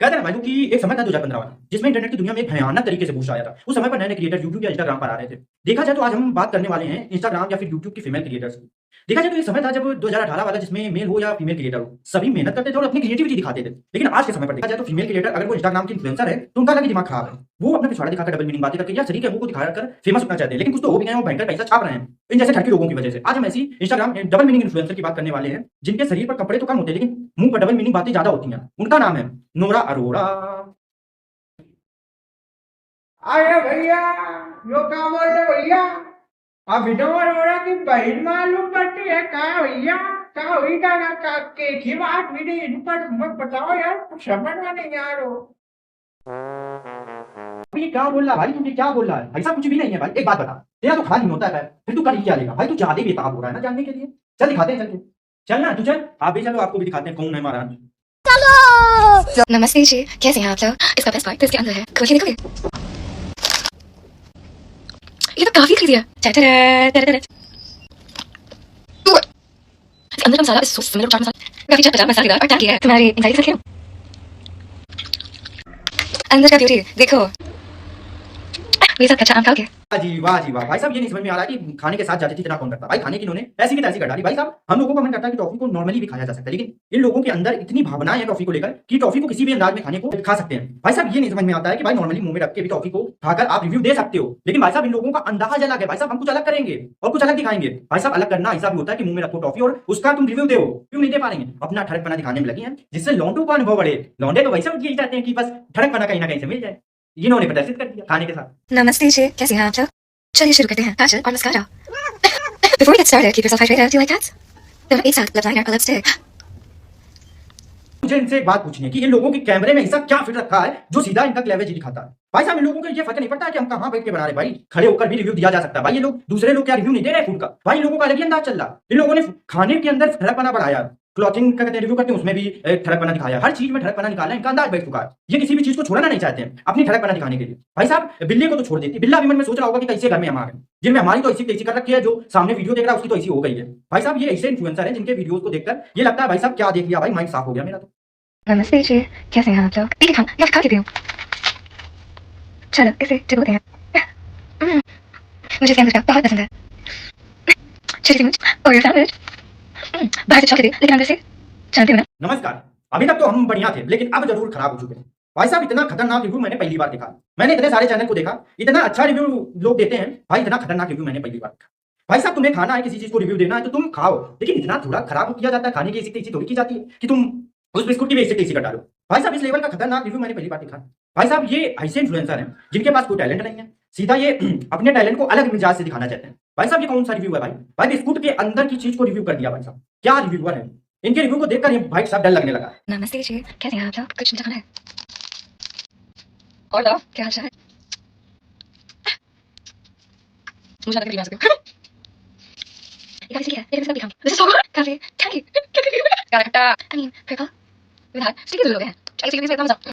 कहते हैं भाई कि एक समय था 2015 वाला जिसमें इंटरनेट की दुनिया में एक भयानक तरीके से बूस्ट आया था। उस समय पर नए-नए क्रिएटर यूट्यूब या इंस्टाग्राम पर आ रहे थे। देखा जाए तो आज हम बात करने वाले हैं इंस्टाग्राम या फिर यूट्यूब की फीमेल क्रिएटर्स की। देखा जाए तो एक समय था जब 2018 वाला जिसमें मेल हो या फीमेल क्रिएटर हो, सभी मेहनत करते थे और अपनी क्रिएटिविटी दिखाते थे। लेकिन आज के समय पर देखा जाए तो फीमेल क्रिएटर अगर वो इंस्टाग्राम की इन्फ्लुएंसर है तो उनका अलग ही दिमाग खराब है। वो अपना पिछवाड़ा दिखाकर डबल मीनिंग बातें करके या शरीर के मुंह को दिखाकर फेमस होना चाहते हैं, लेकिन कुछ तो हो भी गए हैं और भयंकर पैसा छाप रहे हैं इन जैसे ठरकी लोगों की वजह से। आज हम ऐसी इंस्टाग्राम डबल मीनिंग इन्फ्लुएंसर की बात करने वाले हैं जिनके शरीर पर कपड़े तो कम होते हैं लेकिन मुंह पर डबल मीनिंग बातें ज्यादा होती हैं। उनका नाम है नोरा अरोड़ा। अरे भैया, यो क्या बोल रहे भैया? अभी तो अरोड़ा की बहन मालूम पड़ती है क्या भैया? क्या हुई क्या ना क्या की बात मेरी इन पर मत बताओ यार, कुछ समझ में नहीं आ रहा। ये क्या बोल रहा है भाई? तुझे क्या बोल रहा है? ऐसा कुछ भी नहीं है भाई। एक बात बता, तेरा तो खा नहीं होता है पैर, फिर तू कर ही क्या लेगा भाई? तू ज्यादा ही बेताब हो रहा है ना जानने के लिए। चल दिखाते हैं, चल तू चल ना, तू चल। आप भी चलो, आपको भी दिखाते हैं कौन है महाराज। नमस्ते जी, कैसे हैं आप लोग? इसका बेस्ट पार्ट इसके अंदर है, खोल के देखोगे? ये तो काफी क्रेजी है। इसके अंदर का मसाला इस सॉस सिमिलर चाट मसाला, काफी चटपटा मसालेदार और टैंगी है। तुम्हारी एंजाइटी से क्यों? अंदर का ब्यूटी देखो। ये सब कच्चा आम खाओगे? वाह जी वाह जी वाह। भाई साहब ये नहीं समझ में आ रहा है कि खाने के साथ जाती थी इतना कौन करता भाई? खाने की इन्होंने ऐसी की तैसी कर डाली। भाई साहब हम लोगों को मन करता है कि टॉफी को नॉर्मली भी खाया जा सकता है, लेकिन इन लोगों के अंदर इतनी भावनाएं हैं टॉफी को लेकर कि टॉफी को किसी भी अंदाज में खाने को खा सकते हैं। भाई साहब ये नहीं समझ में आता है कि भाई नॉर्मली मुंह में रख के भी टॉफी को खाकर आप रिव्यू दे सकते हो, लेकिन भाई साहब इन लोगों का अंदाज अलग है। भाई साहब हम कुछ अलग करेंगे और कुछ अलग दिखाएंगे। भाई साहब अलग करना ऐसा भी होता है कि मुंह में रखो टॉफी और उसका तुम रिव्यू दो, क्यों नहीं दे पा रहे हैं? अपना ठड़कपना दिखाने में लगी हैं जिससे लौंडों का अनुभव बढ़े। लौंडे तो वैसे यही चाहते हैं कि बस ठड़कपना कहीं ना कहीं से मिल जाए। इन्होंने प्रदर्शित कर दिया खाने के साथ। नमस्ते जी, कैसे हैं आप लोग? चलिए शुरू करते हैं। काजल और mascara. Before we get started, keep yourself hydrated. Do you like cats? दोनों एक साथ, lip liner और lipstick. मुझे इनसे एक बात पूछनी है कि इन लोगों के कैमरे में ऐसा क्या फिट रखा है जो सीधा इनका क्लेवेज दिखाता है? भाई साहब इन लोगों को ये फर्क नहीं पड़ता है कि हम कहां बैठ के बना रहे। भाई खड़े होकर भी रिव्यू दिया जा सकता है। भाई ये लोग दूसरे लोग क्या रिव्यू नहीं दे रहे फूड का? भाई इन लोगों का अलग ही अंदाज चल रहा है। इन लोगों ने खाने के अंदर ठड़कपना बढ़ाया, क्लॉथिंग का कहते हैं रिव्यू करते हैं उसमें भी ठड़कपना दिखाया, हर चीज में ठड़कपना निकाला, इनका अंदाज बैठ चुका है। ये किसी भी चीज को छोड़ना नहीं चाहते हैं अपनी ठड़कपना दिखाने के लिए। भाई साहब बिल्ली को तो छोड़ देती, बिल्ला भी मन में सोच रहा होगा कि कैसे घर में हम आ गए, जिनमें हमारी तो ऐसी तैसी कर रखी है, जो सामने वीडियो देख रहा है उसकी तो ऐसी हो गई है। भाई साहब ये ऐसे इन्फ्लुएंसर हैं जिनके वीडियोस को देखकर ये लगता है भाई साहब क्या देख लिया भाई, माइंड साफ हो गया मेरा तो। नमस्ते जी, कैसे हैं आप लोग? पीली खाना या खा के पियो? चलो इसे चिपकते हैं। मुझे सैंडविच का बहुत पसंद है। चिली सैंडविच और ये सैंडविच बाहर से चॉकलेटी लेकिन अंदर से जानते हो ना? नमस्कार। अभी तक तो हम बढ़िया थे, लेकिन अब जरूर खराब हो चुके हैं। भाई साहब इतना खतरनाक रिव्यू मैंने पहली बार देखा। मैंने इतने सारे चैनल को देखा, इतना अच्छा रिव्यू लोग देते हैं, भाई इतना खतरनाक रिव्यू मैंने पहली बार देखा। भाई साहब तुम्हें खाना है, किसी चीज को रिव्यू देना है तो तुम खाओ, लेकिन इतना थोड़ा खराब किया जाता है। खाने की ऐसी तैसी थोड़ी की जाती है कि तुम उस बिस्कुट की भी ऐसी तैसी कर डालो। भाई साहब इस लेवल का खतरनाक रिव्यू मैंने पहली बार देखा। भाई साहब ये ऐसे इन्फ्लुएंसर हैं जिनके पास कोई टैलेंट नहीं है, सीधा ये अपने टैलेंट को अलग मिजाज से दिखाना चाहते हैं। भाई साहब ये कौन सा रिव्यू है भाई? भाई बिस्कुट के अंदर की चीज को रिव्यू कर दिया। भाई साहब क्या रिव्यूअर है? इनके रिव्यू को देखकर ये भाई साहब डर लगने लगा। नमस्ते जी, कैसे हैं आप लोग? कुछ मीठा खाना है? और बताओ क्या हाल चाल है? मुझे लगा कि आ सकते हो। ये काफी सही है, लेकिन इसका भी खाऊंगी। This is so good. काफी tangy. गाढ़ा खट्टा। I mean, purple. विधार स्टिकी तो लोग हैं। ऐसे किसी से इतना मजा।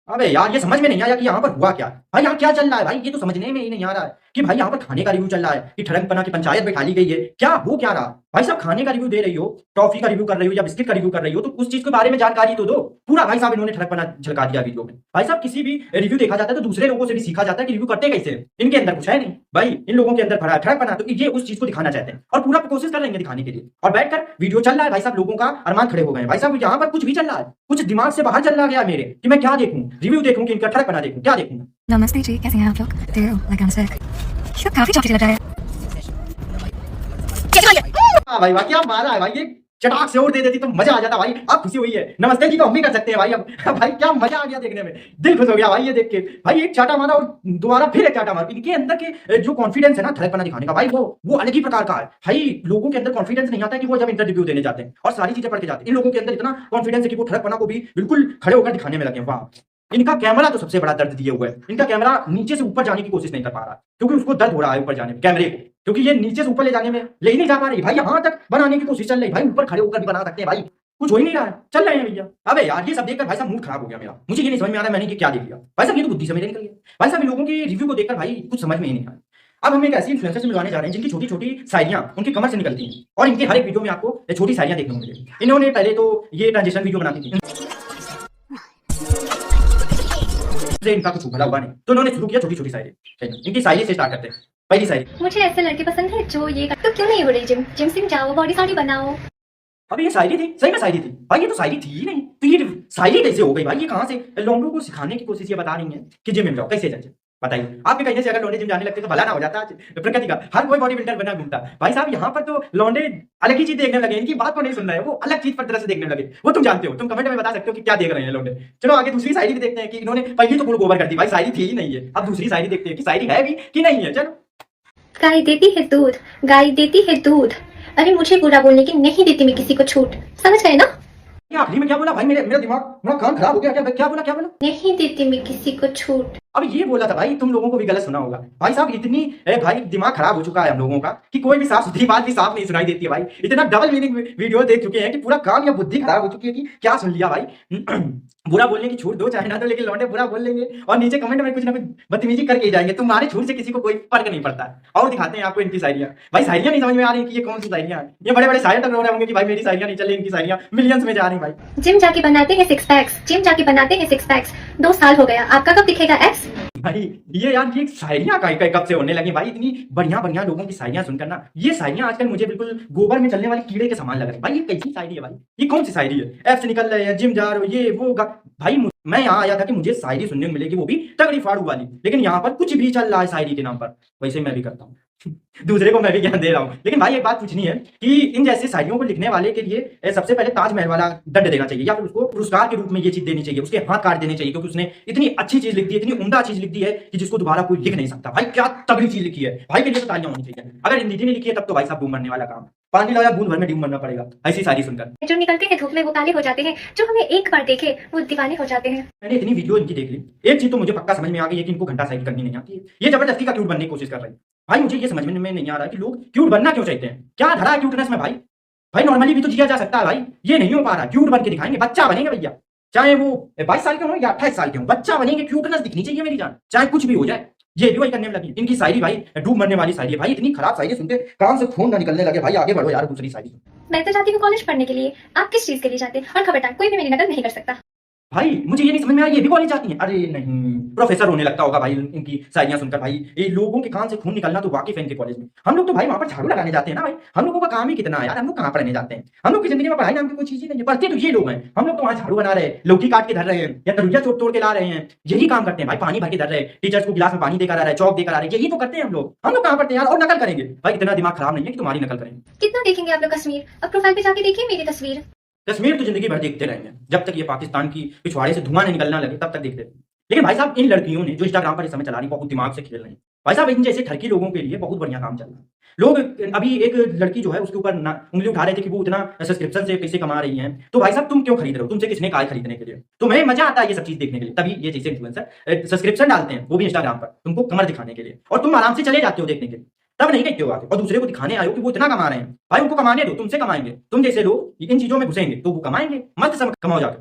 अबे यार ये समझ में नहीं आया कि यहाँ पर हुआ क्या भाई? यहाँ क्या चल रहा है भाई? ये तो समझने में ही नहीं आ रहा है कि भाई यहाँ पर खाने का रिव्यू चल रहा है कि ठड़कपना की पंचायत बैठा ली गई है। क्या हो क्या रहा? भाई साहब खाने का रिव्यू दे रही हो, टॉफी का रिव्यू कर रही हो या बिस्किट का रिव्यू कर रही हो तो उस चीज के बारे में जानकारी तो दो। पूरा भाई साहब इन्होंने ठड़कपना झलका दिया वीडियो में। भाई साहब किसी भी रिव्यू देखा जाता है तो दूसरे लोगों से भी सीखा जाता है कि रिव्यू करते कैसे हैं। इनके अंदर कुछ है नहीं भाई, इन लोगों के अंदर भरा ठड़कपना, तो ये उस चीज को दिखाना चाहते हैं और पूरा कोशिश कर रहे हैं दिखाने के लिए। और बैठकर वीडियो चल रहा है, भाई साहब लोगों का अरमान खड़े हो गए हैं। भाई साहब यहाँ पर कुछ भी चल रहा है, कुछ दिमाग से बाहर चल रहा गया मेरे कि मैं क्या देखूं, रिव्यू देखूं कि इनका ठड़कपना देखूं, क्या देखूंगा? नमस्ते जी, कैसे हैं आप लोग? देखो like I'm sick. ये काफी चॉकलेटी लग रहा है। हाँ भाई वाह, क्या मारा है भाई! ये चटाक से और दे देती तो मजा आ जाता भाई। अब खुशी हुई है, नमस्ते जी तो हम भी कर सकते हैं भाई अब। भाई क्या मजा आ गया देखने में, दिल खुश हो गया भाई ये देख के। भाई एक चाटा मारा और दोबारा फिर एक चाटा मारा। इनके अंदर के जो कॉन्फिडेंस है ना ठड़कपना दिखाने का भाई, वो अलग ही प्रकार का है भाई। लोगों के अंदर कॉन्फिडेंस नहीं आता है कि वो जब इंटरव्यू देने जाते हैं और सारी चीजें पढ़ के जाते हैं। इन लोगों के अंदर इतना कॉन्फिडेंस है कि वो ठड़कपना को भी बिल्कुल खड़े होकर दिखाने में लगे। वाह, इनका कैमरा तो सबसे बड़ा दर्द दिए हुए है। इनका कैमरा नीचे से ऊपर जाने की कोशिश नहीं कर पा रहा क्योंकि उसको दर्द हो रहा है ऊपर जाने में कैमरे को, क्योंकि ये नीचे से ऊपर ले जाने में ले ही नहीं जा पा रही भाई। यहाँ तक बनाने की कोशिश चल रही भाई, ऊपर खड़े होकर भी बना सकते हैं भाई, कुछ हो ही नहीं रहा है, चल रहे हैं भैया। अबे यार ये सब देखकर भाई साहब मूड खराब हो गया मेरा। मुझे ये नहीं समझ में आ रहा मैंने कि क्या देख लिया। भाई साहब ये तो बुद्धि से मेरे निकल गया। भाई साहब इन लोगों के रिव्यू को देखकर भाई कुछ समझ में ही नहीं आया। अब हम एक ऐसी इन्फ्लुएंसर से मिलवाने जा रहे हैं जिनकी छोटी छोटी शायरियां उनकी कमर से निकलती हैं और इनके हर एक वीडियो में आपको छोटी शायरियां देखने को मिलेगी। इन्होंने पहले तो ये ट्रांजिशन वीडियो बनाती थी, इनका कुछ भला हुआ नहीं तो इन्होंने शुरू किया छोटी छोटी शायरी। इनकी शायरी से स्टार्ट करते हैं। पहली शायरी, मुझे ऐसे लड़के पसंद है जो ये तो क्यों नहीं हो रही जिम जिम से जाओ बॉडी सॉडी बनाओ। अभी ये शायरी थी, सही में शायरी थी भाई, ये तो शायरी थी ही नहीं, तो ये शायरी कैसे हो गई भाई? ये कहाँ से लौंडों को सिखाने की कोशिश ये बता रही है कि जिम में जाओ, कैसे जाए बताइए? आपके कहने से अगर लौंडे जिम जाने लगते तो भला ना हो जाता? प्रकृति का हर कोई बॉडी बिल्डर बना घूमता भाई साहब। यहाँ पर तो लौंडे अलग ही चीज देखने लगे, इनकी बात को नहीं सुन रहे, वो अलग चीज पर तरह से देखने लगे। वो तुम जानते हो, तुम कमेंट में बता सकते हो कि क्या देख रहे हैं लौंडे। चलो आगे दूसरी शायरी भी देखते हैं कि इन्होंने पहली तो गुड़ गोबर कर दी भाई, शायरी थी ही नहीं है। अब दूसरी शायरी देखते हैं कि शायरी है भी कि नहीं है। चलो, गाय देती है दूध, गाय देती है दूध, अरे मुझे बुरा बोलने की नहीं देती मैं किसी को छूट। समझ गए ना? ये आखिरी में क्या बोला भाई? मेरा दिमाग, मेरा कान खराब हो गया। क्या बोला? नहीं देती मैं किसी को छूट। अब ये बोला था भाई, तुम लोगों को भी गलत सुना होगा भाई साहब। इतनी भाई दिमाग खराब हो चुका है हम लोगों का कि कोई भी साफ सुथरी बात भी साफ नहीं सुनाई देती है भाई। इतना डबल मीनिंग वीडियो देख चुके हैं कि पूरा कान या बुद्धि खराब हो चुकी है कि क्या सुन लिया भाई। बुरा बोलने की छूट दो चाहे ना दो, लेकिन लौंडे बुरा बोल लेंगे और नीचे कमेंट में कुछ ना कुछ बदतमीजी करके ही जाएंगे। तुम्हारे छूट से किसी को कोई फर्क नहीं पड़ता। और दिखाते हैं आपको इनकी शायरियां। भाई शायरियां नहीं समझ में आ रही कि ये कौन सी शायरियां हैं। ये बड़े बड़े शायर तक रो रहे होंगे कि भाई मेरी शायरियां नहीं चल रही, इनकी शायरियां मिलियंस में जा रही भाई। जिम जाके बनाते हैं सिक्स पैक्स, जिम जाके बनाते हैं सिक्स पैक्स। 2 साल हो गया, आपका कब दिखेगा एक्स? भाई ये यार ये शायरियां कब से होने लगी भाई? इतनी बढ़िया बढ़िया लोगों की शायरियां सुनकर ना, ये शायरियां आजकल मुझे बिल्कुल गोबर में चलने वाले कीड़े के समान लग रही है भाई। ये कैसी शायरी है भाई? ये कौन सी शायरी है? ऐप से निकल रहे हैं, जिम जा रहे हो, ये वो भाई मैं यहाँ आया था कि मुझे शायरी सुनने को मिलेगी, वो भी तगड़ी फाड़ू वाली, लेकिन यहाँ पर कुछ भी चल रहा है शायरी के नाम पर। वैसे मैं भी करता हूँ दूसरे को मैं भी ज्ञान दे रहा हूँ। लेकिन भाई एक बात पूछनी है कि इन जैसे शायरियों को लिखने वाले के लिए सबसे पहले ताजमहल वाला दंड देना चाहिए, या फिर उसको पुरस्कार के रूप में ये चीज देनी चाहिए, उसके हाथ काट देने चाहिए, क्योंकि उसने इतनी अच्छी चीज लिख दी है, इतनी उम्दा चीज लिख दी है कि जिसको दोबारा कोई लिख नहीं सकता। भाई क्या तगड़ी चीज लिखी है भाई, के लिए तो तालियां होनी चाहिए। अगर हिंदी ने लिखी है तब तो भाई साहब डूब मरने वाला काम, पानी लाया बूंद भर में डूब मरना पड़ेगा ऐसी शायरी सुनकर। जो निकलते हैं धूप में वो काले हो जाते हैं, जो हमें एक बार देखे वो दीवाने हो जाते हैं। मैंने इतनी वीडियो इनकी देख ली, एक चीज तो मुझे पक्का समझ में आ गई है कि इनको घंटा शायरी करनी नहीं आती है। ये जबरदस्ती का क्यूट बनने की कोशिश कर रहे हैं भाई। मुझे ये समझ में नहीं आ रहा है कि लोग क्यूट बनना क्यों चाहते हैं। क्या धरा है क्यूटनेस में भाई? भाई नॉर्मली भी तो जिया जा सकता है भाई, ये नहीं हो पा रहा। क्यूट बन के दिखाएंगे, बच्चा बनेंगे भैया, चाहे वो 22 साल के हो या 28 साल के हो, बच्चा बनेंगे। क्यूटनेस दिखनी चाहिए मेरी जान, चाहे कुछ भी हो जाए। ये भी वही करने में लगी। इनकी शायरी भाई डूब मरने वाली शायरी है भाई। इतनी खराब शायरी सुनते कान से खून ना निकलने लगे भाई। आगे बढ़ो यार, दूसरी शायरी। मैं तो जाती हूँ कॉलेज पढ़ने के लिए, आप किस चीज के लिए जाते हैं? और खबरदार कोई भी मेरी नकल नहीं कर सकता। भाई मुझे ये नहीं समझ में आया, ये भी कॉलेज जाती हैं? अरे नहीं, प्रोफेसर होने लगता होगा भाई इनकी शायरियां सुनकर भाई। ये लोगों के कान से खून निकलना तो वाकिफ है इनके कॉलेज में। हम लोग तो भाई वहां पर झाड़ू लगाने जाते हैं ना भाई। हम लोगों का काम ही कितना है यार, हम लोग कहाँ पढ़ने जाते हैं? हम लोग की जिंदगी में पढ़ाई नाम की कोई चीज ही नहीं है। पढ़ते तो ये लोग हैं, हम लोग तो वहाँ झाड़ू बना रहे हैं, लौकी काट के धर रहे हैं, या तरुइया तोड़ के ला रहे हैं। यही काम करते हैं भाई, पानी भर के धर रहे हैं, टीचर्स को गिलास में पानी देकर आ रहा है, चौक देकर आ रहे हैं। यही तो करते हैं हम लोग। हम लोग कहाँ पढ़ते हैं यार? और नकल करेंगे भाई? इतना दिमाग खराब नहीं है कि तुम्हारी नकल करेंगे। कितना देखेंगे आप लोग कश्मीर? अब प्रोफाइल पे जाके देखिए मेरी तस्वीर। कश्मीर तो जिंदगी भर देखते रहेंगे, जब तक ये पाकिस्तान की पिछवाड़े से धुआं नहीं निकलना लगे तब तक देखते रहेंगे। लेकिन भाई साहब इन लड़कियों ने जो इंस्टाग्राम पर इस समय चला रही, बहुत दिमाग से खेल रही हैं भाई साहब। इन जैसे ठरकी लोगों के लिए बहुत बढ़िया काम चल रहा है। लोग अभी एक लड़की जो है उसके ऊपर उंगली उठा रहे थे कि वो इतना सब्सक्रिप्शन से पैसे कमा रही हैं। तो भाई साहब तुम क्यों खरीद रहे हो? तुमसे किसने कहा खरीदने के लिए? तुम्हें मजा आता है ये सब चीज देखने के लिए, तभी ये जैसे इन्फ्लुएंसर सब्सक्रिप्शन डालते हैं, वो भी इंस्टाग्राम पर तुमको कमर दिखाने के लिए, और तुम आराम से चले जाते हो देखने के लिए। तब नहीं कहते हो आगे और दूसरे को दिखाने आए हो कि वो इतना कमा रहे हैं। भाई उनको कमाने दो, तुमसे कमाएंगे। तुम जैसे लोग इन चीजों में घुसेंगे तो वो कमाएंगे, मस्त समय कमाओ जाकर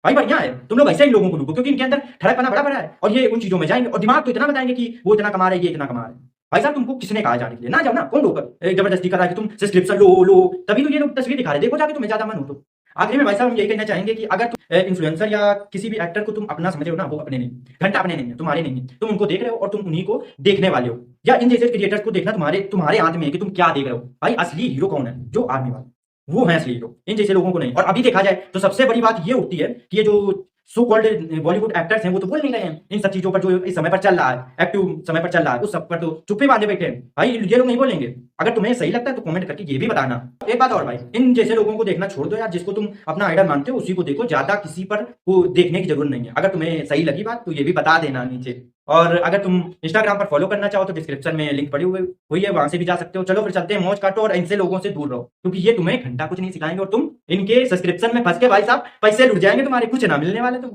भाई। बढ़िया है, तुम लोग ऐसे ही लोगों को लूटो, क्योंकि इनके अंदर ठड़कपना बड़ा बड़ा है और ये उन चीजों में जाएंगे और दिमाग तो इतना बताएंगे कि वो इतना कमा रहे हैं, ये इतना कमा रहे हैं। भाई साहब तुमको किसने कहा जाने के लिए? ना जाओ ना, कौन रोकर जबरदस्ती कर रहा है कि तुम सब्सक्रिप्शन लो, तभी तो ये लोग तस्वीर दिखा रहे। देखो जाके तुम्हें ज्यादा मन हो तो। आखिर में भाई साहब हम यही कहना चाहेंगे कि अगर तुम इन्फ्लुएंसर या किसी भी एक्टर को तुम अपना समझ रहे हो ना, वो अपने नहीं, घंटा अपने नहीं है, तुम्हारे नहीं है। तुम उनको देख रहे हो और तुम उन्हीं को देखने वाले हो, या इन जैसे क्रिएटर्स को देखना तुम्हारे हाथ में है कि तुम क्या देख रहे हो। भाई असली हीरो कौन है? जो आर्मी वाले, वो है असली हीरो, इन जैसे लोगों को नहीं। और अभी देखा जाए तो सबसे बड़ी बात ये उठती है कि ये जो सो कॉल्ड बॉलीवुड एक्टर्स हैं वो तो बोल नहीं रहे हैं इन सब चीजों पर, जो इस समय पर चल रहा है, एक्टिव समय पर चल रहा है, उस सब पर तो चुप्पी बांधे बैठे हैं भाई। ये लोग नहीं बोलेंगे। अगर तुम्हें सही लगता है तो कमेंट करके ये भी बताना। एक बात और भाई, इन जैसे लोगों को देखना छोड़ दो यार। जिसको तुम अपना आइडल मानते हो उसी को देखो, ज्यादा किसी पर को देखने की जरूरत नहीं है। अगर तुम्हें सही लगी बात तो ये भी बता देना नीचे। और अगर तुम इंस्टाग्राम पर फॉलो करना चाहो तो डिस्क्रिप्शन में लिंक पड़ी हुई है, वहां से भी जा सकते हो। चलो फिर चलते हैं, मौज काटो और इनसे लोगों से दूर रहो, क्योंकि ये तुम्हें घंटा कुछ नहीं सिखाएंगे और तुम इनके सब्सक्रिप्शन में फंस के भाई साहब पैसे लुट जाएंगे तुम्हारे, कुछ ना मिलने वाले तुम।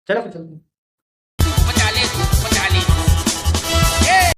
चलो फिर चलते हैं।